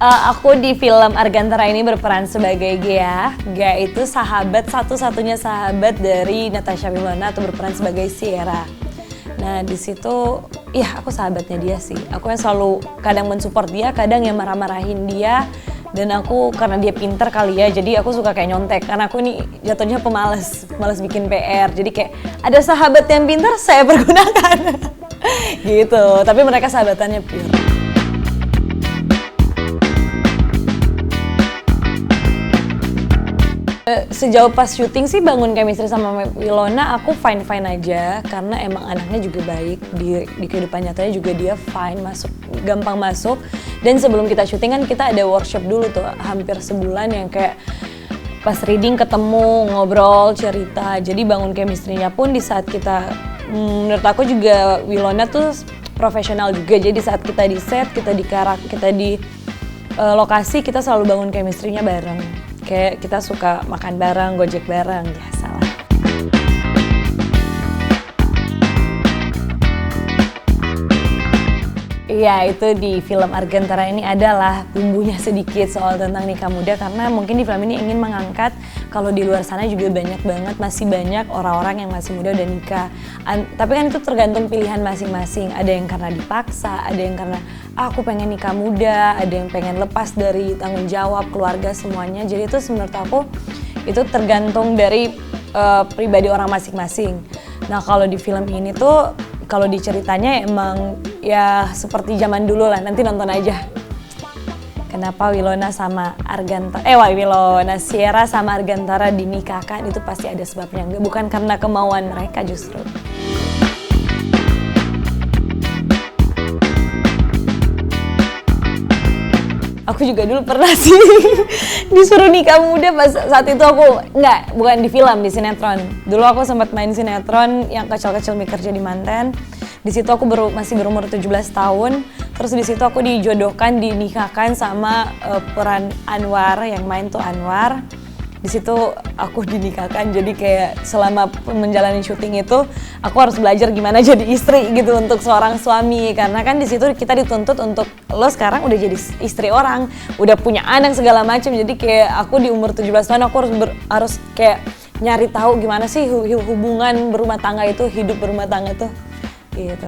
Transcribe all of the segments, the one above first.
Aku di film Argantara ini berperan sebagai Gea. Gea itu satu-satunya sahabat dari Natasha Wilona atau berperan sebagai Sierra. Nah di situ, ya aku sahabatnya dia sih. Aku yang selalu kadang mensupport dia, kadang yang marah-marahin dia. Dan aku karena dia pinter kali ya, jadi aku suka kayak nyontek. Karena aku ini jatuhnya pemalas, malas bikin PR. Jadi kayak ada sahabat yang pinter, saya pergunakan. Gitu, tapi mereka sahabatannya pure. Sejauh pas syuting sih bangun chemistry sama Wilona aku fine-fine aja karena emang anaknya juga baik di kehidupan nyatanya juga dia fine gampang masuk dan sebelum kita syuting kan kita ada workshop dulu tuh hampir sebulan yang kayak pas reading ketemu ngobrol cerita jadi bangun chemistry-nya pun di saat kita menurut aku juga Wilona tuh profesional juga jadi saat kita di set kita di lokasi kita selalu bangun chemistry-nya bareng. Kayak kita suka makan bareng, gojek bareng, biasa lah. Iya, itu di film Argantara ini adalah bumbunya sedikit soal tentang nikah muda karena mungkin di film ini ingin mengangkat kalau di luar sana juga banyak banget, masih banyak orang-orang yang masih muda udah nikah. Tapi kan itu tergantung pilihan masing-masing. Ada yang karena dipaksa, ada yang karena aku pengen nikah muda, ada yang pengen lepas dari tanggung jawab keluarga semuanya. Jadi itu menurut aku itu tergantung dari pribadi orang masing-masing. Nah kalau di film ini tuh kalau diceritanya emang ya seperti zaman dulu lah, nanti nonton aja. Kenapa Wilona Sierra sama Argantara dinikahkan itu pasti ada sebabnya, bukan karena kemauan mereka justru. Aku juga dulu pernah sih disuruh nikah muda pas saat itu bukan di film, di sinetron. Dulu aku sempat main sinetron yang kecil-kecil kerja di Manten. Di situ aku masih berumur 17 tahun. Terus di situ aku dijodohkan, dinikahkan sama peran Anwar yang main tuh Anwar. Di situ aku dinikahkan, jadi kayak selama menjalani syuting itu aku harus belajar gimana jadi istri gitu untuk seorang suami karena kan di situ kita dituntut untuk lo sekarang udah jadi istri orang, udah punya anak segala macam. Jadi kayak aku di umur 17 tahun aku harus kayak nyari tahu gimana sih hubungan berumah tangga itu, hidup berumah tangga tuh gitu.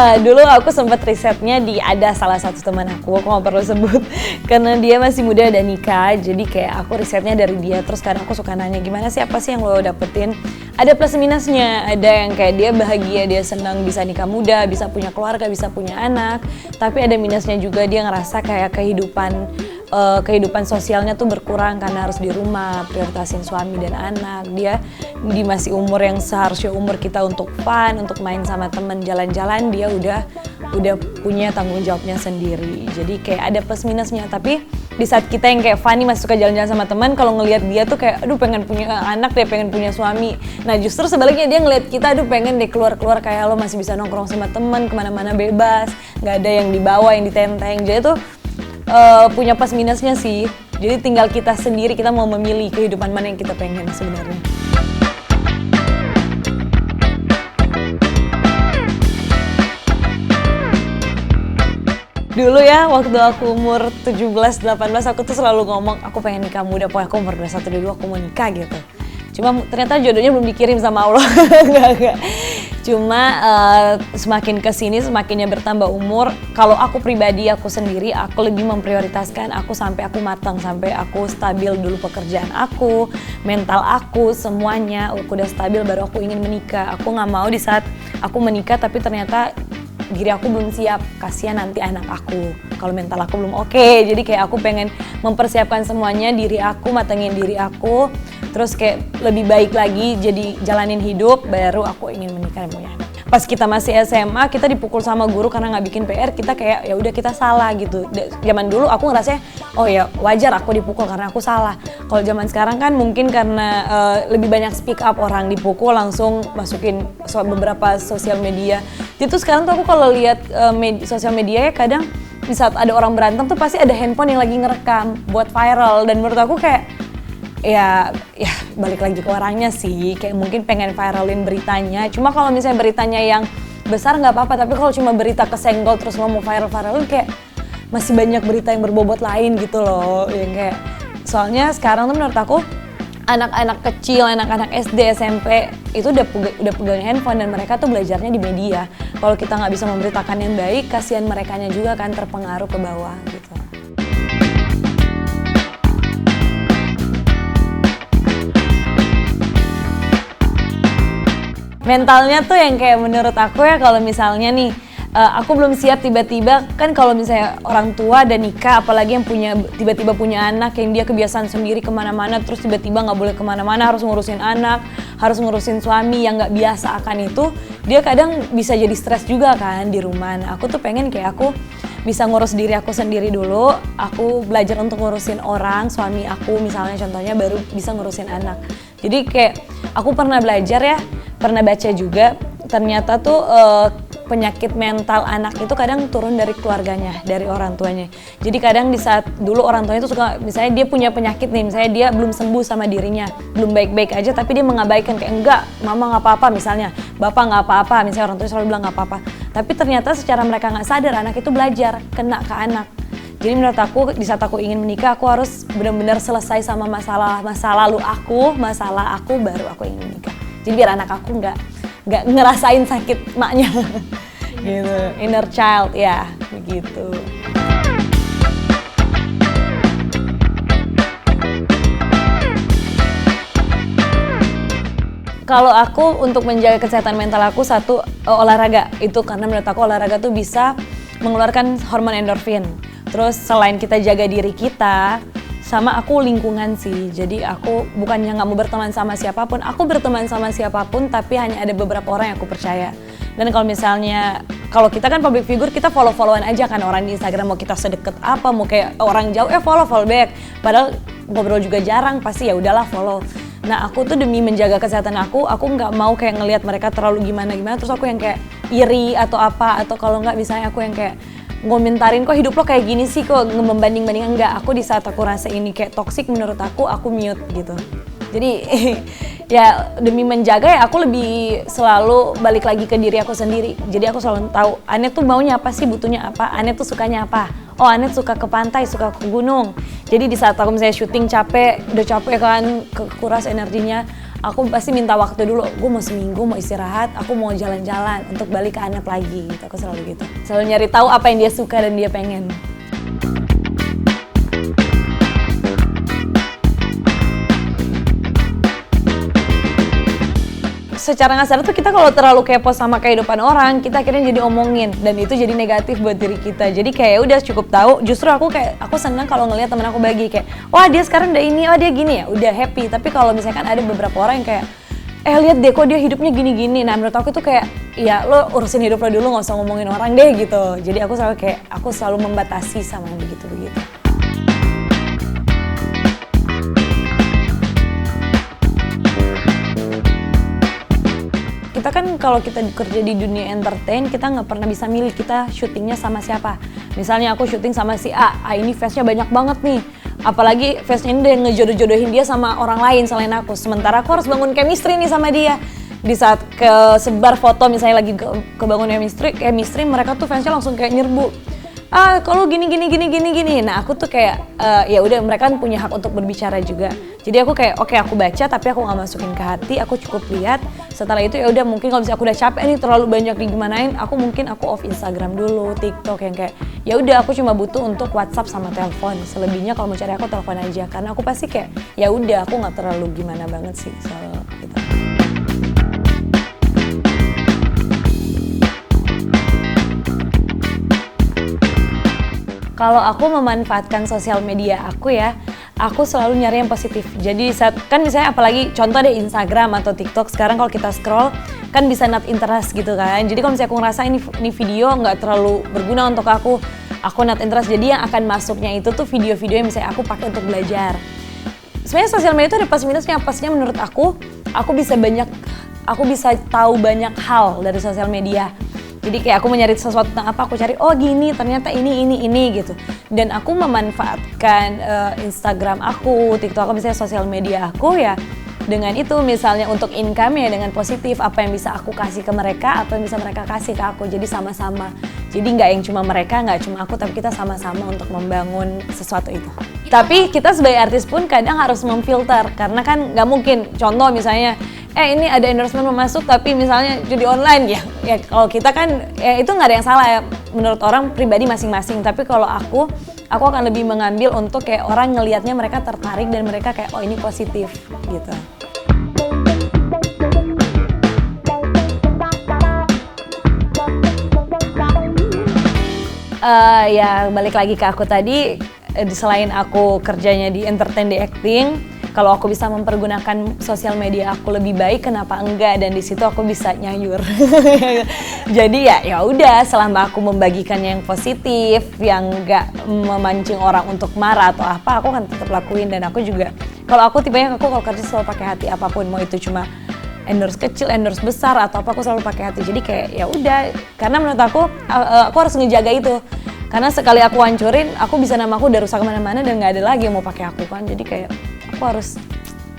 Dulu aku sempat risetnya ada salah satu teman aku nggak perlu sebut karena dia masih muda dan nikah, jadi kayak aku risetnya dari dia. Terus kadang aku suka nanya gimana sih, apa sih yang lo dapetin, ada plus minusnya, ada yang kayak dia bahagia, dia senang bisa nikah muda, bisa punya keluarga, bisa punya anak, tapi ada minusnya juga, dia ngerasa kayak kehidupan sosialnya tuh berkurang karena harus di rumah, prioritasin suami dan anak. Dia di masih umur yang seharusnya umur kita untuk fun, untuk main sama temen, jalan-jalan, dia udah punya tanggung jawabnya sendiri. Jadi kayak ada plus minusnya, tapi di saat kita yang kayak fun nih masih suka jalan-jalan sama teman, kalau ngelihat dia tuh kayak aduh pengen punya anak deh, pengen punya suami. Nah justru sebaliknya dia ngelihat kita aduh pengen deh keluar-keluar kayak lo masih bisa nongkrong sama teman, kemana-mana bebas, nggak ada yang dibawa, yang ditenteng. Jadi tuh punya plus minusnya sih. Jadi tinggal kita sendiri, kita mau memilih kehidupan mana yang kita pengen sebenarnya. Dulu ya, waktu aku umur 17-18 aku tuh selalu ngomong aku pengen nikah muda, pokoknya aku umur 21-22 aku mau nikah gitu. Cuma ternyata jodohnya belum dikirim sama Allah. Enggak. Cuma semakin kesini semakinnya bertambah umur, kalau aku pribadi aku sendiri aku lebih memprioritaskan aku sampai aku matang, sampai aku stabil dulu pekerjaan aku, mental aku, semuanya aku udah stabil baru aku ingin menikah. Aku nggak mau di saat aku menikah tapi ternyata diri aku belum siap, kasihan nanti anak aku kalau mental aku belum oke. Jadi kayak aku pengen mempersiapkan semuanya, diri aku, matengin diri aku, terus kayak lebih baik lagi jadi jalanin hidup baru aku ingin menikah dan punya anak. Pas kita masih SMA kita dipukul sama guru karena nggak bikin PR, kita kayak ya udah kita salah gitu. Zaman dulu aku ngerasanya oh ya wajar aku dipukul karena aku salah. Kalau zaman sekarang kan mungkin karena lebih banyak speak up, orang dipukul langsung masukin beberapa sosial media. Itu sekarang tuh aku kalau lihat sosial media ya kadang di saat ada orang berantem tuh pasti ada handphone yang lagi ngerekam buat viral, dan menurut aku kayak ya balik lagi ke orangnya sih, kayak mungkin pengen viralin beritanya. Cuma kalau misalnya beritanya yang besar nggak apa-apa, tapi kalau cuma berita kesenggol terus lo mau viralin kayak masih banyak berita yang berbobot lain gitu loh. Yang kayak soalnya sekarang tuh menurut aku anak-anak kecil, anak-anak SD, SMP itu udah pegang handphone dan mereka tuh belajarnya di media. Kalau kita nggak bisa memberitakan yang baik, kasihan merekanya juga kan terpengaruh ke bawah gitu. Mentalnya tuh yang kayak menurut aku ya, kalau misalnya nih aku belum siap tiba-tiba, kan kalau misalnya orang tua dan nikah, apalagi yang tiba-tiba punya anak yang dia kebiasaan sendiri kemana-mana, terus tiba-tiba nggak boleh kemana-mana, harus ngurusin anak, harus ngurusin suami yang nggak biasa akan itu, dia kadang bisa jadi stres juga kan di rumah. Nah, aku tuh pengen kayak aku bisa ngurus diri aku sendiri dulu, aku belajar untuk ngurusin orang, suami aku misalnya contohnya, baru bisa ngurusin anak. Jadi kayak aku pernah belajar ya, pernah baca juga, ternyata tuh penyakit mental anak itu kadang turun dari keluarganya, dari orang tuanya. Jadi kadang di saat dulu orang tuanya tuh suka, misalnya dia punya penyakit nih, misalnya dia belum sembuh sama dirinya, belum baik-baik aja, tapi dia mengabaikan kayak enggak, mama nggak apa-apa misalnya, bapak nggak apa-apa, misalnya orang tuanya selalu bilang nggak apa-apa. Tapi ternyata secara mereka nggak sadar, anak itu belajar, kena ke anak. Jadi menurut aku di saat aku ingin menikah, aku harus benar-benar selesai sama masalah masalah aku baru aku ingin menikah. Jadi biar anak aku nggak ngerasain sakit maknya. Gitu, inner child ya, begitu. Kalau aku untuk menjaga kesehatan mental aku, satu olahraga. Itu karena menurut aku olahraga tuh bisa mengeluarkan hormon endorfin. Terus selain kita jaga diri kita, sama aku lingkungan sih. Jadi aku bukannya nggak mau berteman sama siapapun, aku berteman sama siapapun, tapi hanya ada beberapa orang yang aku percaya. Dan kalau misalnya, kalau kita kan public figure, kita follow-followan aja kan orang di Instagram, mau kita sedekat apa, mau kayak orang jauh follow back. Padahal ngobrol juga jarang, pasti ya udahlah follow. Nah, aku tuh demi menjaga kesehatan aku nggak mau kayak ngelihat mereka terlalu gimana-gimana, terus aku yang kayak iri atau apa, atau kalau nggak misalnya aku yang kayak ngomentarin kok hidup lo kayak gini sih, kok membanding-bandingkan. Enggak, aku di saat aku rasa ini kayak toksik menurut aku mute gitu. Jadi ya demi menjaga ya aku lebih selalu balik lagi ke diri aku sendiri. Jadi aku selalu tahu Anet tuh maunya apa sih, butuhnya apa, Anet tuh sukanya apa. Oh, Anet suka ke pantai, suka ke gunung. Jadi di saat aku misalnya syuting udah capek kan, kekuras energinya, aku pasti minta waktu dulu. Gue mau seminggu, mau istirahat, aku mau jalan-jalan untuk balik ke Anet lagi gitu. Aku selalu gitu. Selalu nyari tahu apa yang dia suka dan dia pengen. Secara nggak sadar tuh kita kalau terlalu kepo sama kehidupan orang, kita akhirnya jadi omongin, dan itu jadi negatif buat diri kita. Jadi kayak udah cukup tahu. Justru aku senang kalau ngelihat teman aku bagi kayak, wah dia sekarang udah ini, wah dia gini ya, udah happy. Tapi kalau misalkan ada beberapa orang yang kayak, lihat deh kok dia hidupnya gini-gini. Nah, menurut aku tuh kayak, ya lo urusin hidup lo dulu, nggak usah ngomongin orang deh gitu. Jadi aku selalu membatasi sama yang begitu-begitu. Kita kan kalau kita kerja di dunia entertain, kita nggak pernah bisa milih kita syutingnya sama siapa. Misalnya aku syuting sama si A ini fansnya banyak banget nih. Apalagi fansnya ini udah ngejodoh-jodohin dia sama orang lain selain aku. Sementara aku harus bangun chemistry nih sama dia. Di saat kesebar foto misalnya lagi kebangun chemistry, mereka tuh fansnya langsung kayak nyerbu. Kalau gini. Nah, aku tuh kayak ya udah, mereka kan punya hak untuk berbicara juga. Jadi aku kayak oke, aku baca tapi aku nggak masukin ke hati, aku cukup lihat. Setelah itu ya udah, mungkin kalau misalnya aku udah capek nih terlalu banyak digimanain, aku off Instagram dulu, TikTok, yang kayak ya udah aku cuma butuh untuk WhatsApp sama telepon. Selebihnya kalau mau cari aku telepon aja, karena aku pasti kayak ya udah, aku nggak terlalu gimana banget sih soal gitu. Kalau aku memanfaatkan sosial media aku ya, aku selalu nyari yang positif. Jadi saat kan misalnya apalagi contoh deh Instagram atau TikTok, sekarang kalau kita scroll kan bisa not interest gitu kan. Jadi kalau misalnya aku ngerasa ini video nggak terlalu berguna untuk aku not interest. Jadi yang akan masuknya itu tuh video-video yang misalnya aku pakai untuk belajar. Sebenarnya sosial media itu ada plus minusnya. Plusnya menurut aku bisa tahu banyak hal dari sosial media. Jadi kayak aku mencari sesuatu tentang apa, aku cari oh gini, ternyata ini gitu. Dan aku memanfaatkan Instagram aku, TikTok aku, misalnya sosial media aku ya dengan itu, misalnya untuk income ya dengan positif, apa yang bisa aku kasih ke mereka, apa yang bisa mereka kasih ke aku, jadi sama-sama. Jadi nggak yang cuma mereka, nggak cuma aku, tapi kita sama-sama untuk membangun sesuatu itu. Tapi kita sebagai artis pun kadang harus memfilter, karena kan nggak mungkin, contoh misalnya, ini ada endorsement mau masuk tapi misalnya judi online ya kalau kita kan ya itu nggak ada yang salah ya menurut orang pribadi masing-masing, tapi kalau aku akan lebih mengambil untuk kayak orang ngelihatnya mereka tertarik dan mereka kayak oh ini positif gitu. Ya balik lagi ke aku tadi, selain aku kerjanya di entertain, di acting, kalau aku bisa mempergunakan sosial media aku lebih baik, kenapa enggak? Dan di situ aku bisa nyayur. Jadi ya udah, selama aku membagikan yang positif, yang enggak memancing orang untuk marah atau apa, aku kan tetap lakuin. Dan aku juga, kalau aku tipenya aku kalau kerja selalu pakai hati apapun, mau itu cuma endorse kecil, endorse besar atau apa, aku selalu pakai hati. Jadi kayak ya udah, karena menurut aku harus ngejaga itu. Karena sekali aku hancurin, aku bisa nama aku udah rusak kemana-mana dan nggak ada lagi yang mau pakai aku kan. Jadi kayak aku harus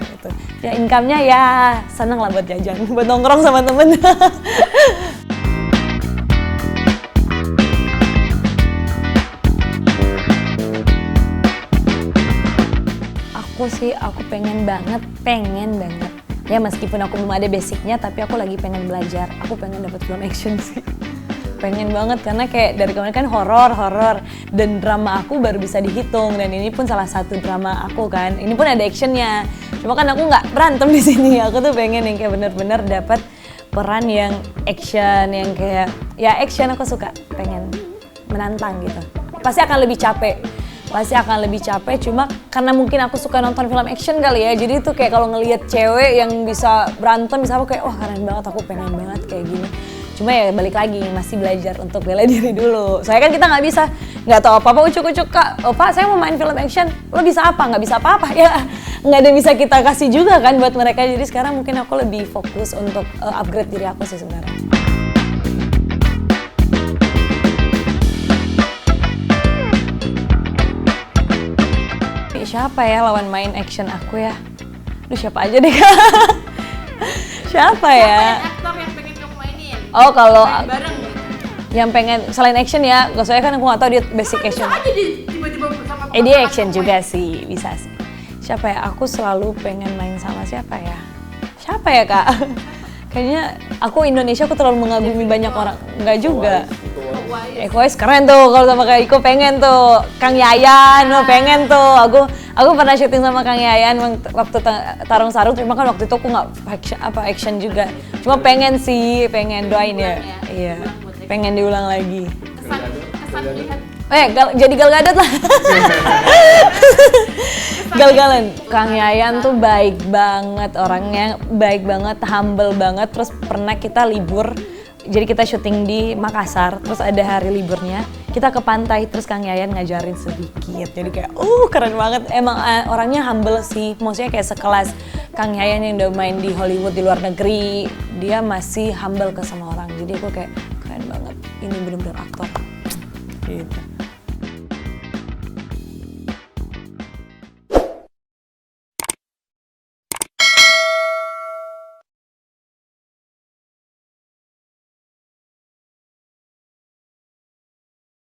gitu. Ya income-nya ya seneng lah buat jajan, buat nongkrong sama temen. Aku pengen banget. Ya meskipun aku belum ada basicnya, tapi aku lagi pengen belajar. Aku pengen dapat film action sih. Pengen banget karena kayak dari kemarin kan horor dan drama aku baru bisa dihitung, dan ini pun salah satu drama aku kan. Ini pun ada actionnya. Cuma kan aku nggak berantem di sini. Aku tuh pengen yang kayak bener-bener dapat peran yang action, yang kayak ya action aku suka. Pengen menantang gitu. Pasti akan lebih capek, cuma karena mungkin aku suka nonton film action kali ya, jadi itu kayak kalau ngelihat cewek yang bisa berantem, bisa aku kayak wah keren banget, aku pengen banget kayak gini. Cuma ya balik lagi, masih belajar untuk bela diri dulu. Soalnya kan kita nggak tahu apa-apa, ucuk-ucuk kak, Pak saya mau main film action, lo bisa apa? Nggak bisa apa-apa, ya nggak ada bisa kita kasih juga kan buat mereka. Jadi sekarang mungkin aku lebih fokus untuk upgrade diri aku sih sebenarnya. Siapa ya lawan main action aku ya? Duh siapa aja deh kak? Siapa ya? Aktor yang pengen kamu mainin? Oh kalau bareng gitu. Yang pengen selain action ya, gak soalnya kan aku nggak tahu dia basic action. Bisa aja tiba-tiba sama Dia action juga sih, bisa sih. Siapa ya? Aku selalu pengen main sama siapa ya? Siapa ya kak? Kayaknya aku Indonesia aku terlalu mengagumi banyak orang. Enggak juga. Eko Wise keren tuh, kalau sama kayak Iko pengen tuh. Kang Yayan, pengen tuh. Aku pernah syuting sama Kang Yayan waktu Tarung Sarung, cuma kan waktu itu aku nggak action juga. Cuma pengen doain ya. Iya, pengen diulang lagi. Kesan lihat. Jadi Gal Gadot lah. Gal-galan. Kang Yayan tuh baik banget orangnya, baik banget, humble banget. Terus pernah kita libur, jadi kita syuting di Makassar, terus ada hari liburnya, kita ke pantai, terus Kang Yayan ngajarin sedikit. Jadi kayak, keren banget. Emang orangnya humble sih, maksudnya kayak sekelas Kang Yayan yang udah main di Hollywood, di luar negeri, dia masih humble ke semua orang. Jadi aku kayak, keren banget, ini bener-bener aktor. Gitu.